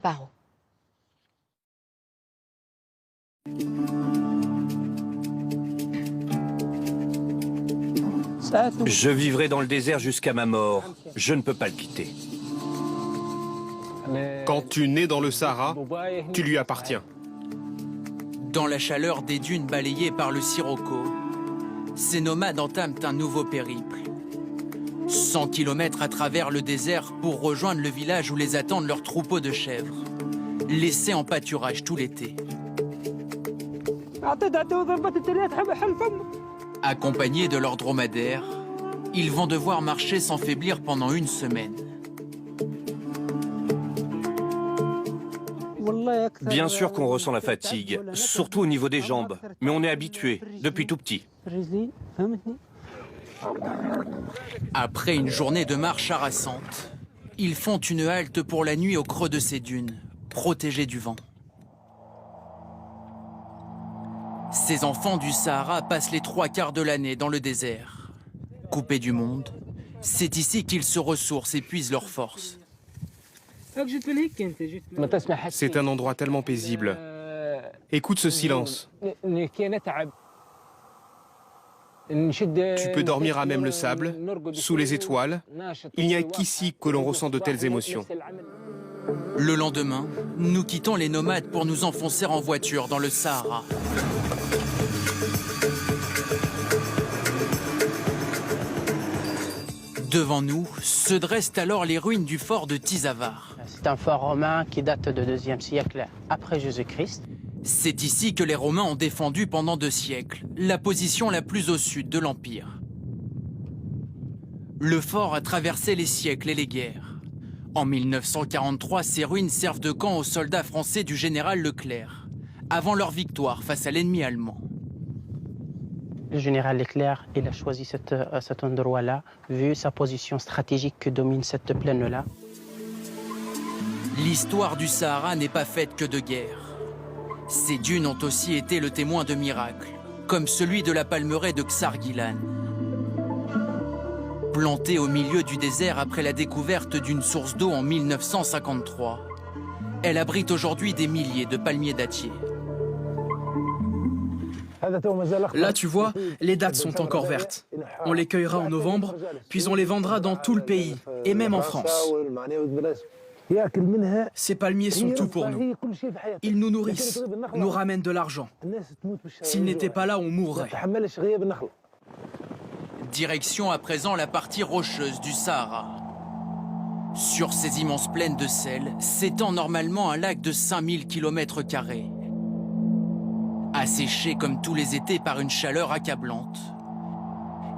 par an. Je vivrai dans le désert jusqu'à ma mort. Je ne peux pas le quitter. Quand tu nais dans le Sahara, tu lui appartiens. Dans la chaleur des dunes balayées par le sirocco, ces nomades entament un nouveau périple. 100 km à travers le désert pour rejoindre le village où les attendent leurs troupeaux de chèvres, laissés en pâturage tout l'été. Accompagnés de leurs dromadaires, ils vont devoir marcher sans faiblir pendant une semaine. Bien sûr qu'on ressent la fatigue, surtout au niveau des jambes, mais on est habitué depuis tout petit. Après une journée de marche harassante, ils font une halte pour la nuit au creux de ces dunes, protégés du vent. Ces enfants du Sahara passent les 3/4 de l'année dans le désert. Coupés du monde, c'est ici qu'ils se ressourcent et puisent leurs forces. C'est un endroit tellement paisible. Écoute ce silence. Tu peux dormir à même le sable, sous les étoiles. Il n'y a qu'ici que l'on ressent de telles émotions. Le lendemain, nous quittons les nomades pour nous enfoncer en voiture dans le Sahara. Devant nous se dressent alors les ruines du fort de Tizavar. C'est un fort romain qui date du IIe siècle après Jésus-Christ. C'est ici que les Romains ont défendu pendant 2 siècles la position la plus au sud de l'Empire. Le fort a traversé les siècles et les guerres. En 1943, ces ruines servent de camp aux soldats français du général Leclerc, avant leur victoire face à l'ennemi allemand. Le général Leclerc, il a choisi cet endroit-là, vu sa position stratégique que domine cette plaine-là. L'histoire du Sahara n'est pas faite que de guerres. Ces dunes ont aussi été le témoin de miracles, comme celui de la palmeraie de Ksargilan. Plantée au milieu du désert après la découverte d'une source d'eau en 1953, elle abrite aujourd'hui des milliers de palmiers dattiers. Là, tu vois, les dattes sont encore vertes. On les cueillera en novembre, puis on les vendra dans tout le pays, et même en France. Ces palmiers sont tout pour nous. Ils nous nourrissent, nous ramènent de l'argent. S'ils n'étaient pas là, on mourrait. Direction à présent la partie rocheuse du Sahara. Sur ces immenses plaines de sel s'étend normalement un lac de 5000 km². Asséché comme tous les étés par une chaleur accablante,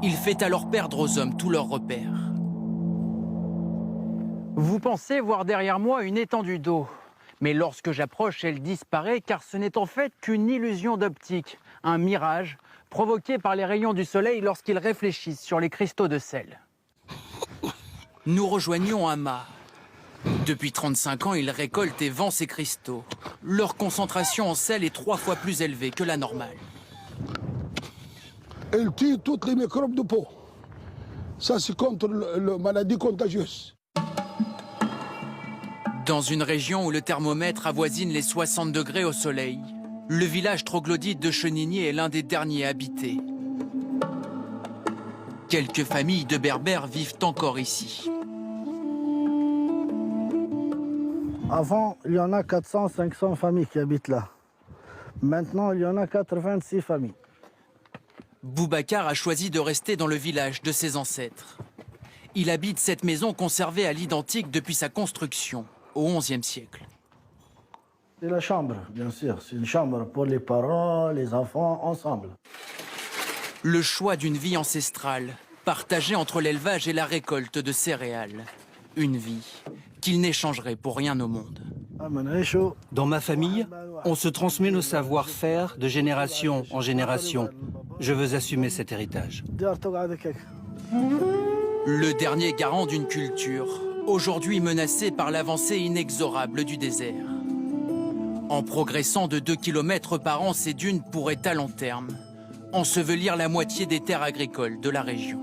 il fait alors perdre aux hommes tous leurs repères. Vous pensez voir derrière moi une étendue d'eau. Mais lorsque j'approche, elle disparaît car ce n'est en fait qu'une illusion d'optique, un mirage provoqué par les rayons du soleil lorsqu'ils réfléchissent sur les cristaux de sel. Nous rejoignons Hama. Depuis 35 ans, ils récoltent et vendent ces cristaux. Leur concentration en sel est 3 fois plus élevée que la normale. Elle tue tous les microbes de peau. Ça, c'est contre la maladie contagieuse. Dans une région où le thermomètre avoisine les 60 degrés au soleil, le village troglodyte de Chenigné est l'un des derniers habités. Quelques familles de Berbères vivent encore ici. Avant, il y en a 400-500 familles qui habitent là. Maintenant, il y en a 86 familles. Boubacar a choisi de rester dans le village de ses ancêtres. Il habite cette maison conservée à l'identique depuis sa construction, au XIe siècle. C'est la chambre, bien sûr. C'est une chambre pour les parents, les enfants, ensemble. Le choix d'une vie ancestrale, partagée entre l'élevage et la récolte de céréales. Une vie qu'il n'échangerait pour rien au monde. Dans ma famille, on se transmet nos savoir-faire de génération en génération. Je veux assumer cet héritage. Le dernier garant d'une culture, aujourd'hui menacée par l'avancée inexorable du désert. En progressant de 2 km par an, ces dunes pourraient à long terme ensevelir la moitié des terres agricoles de la région.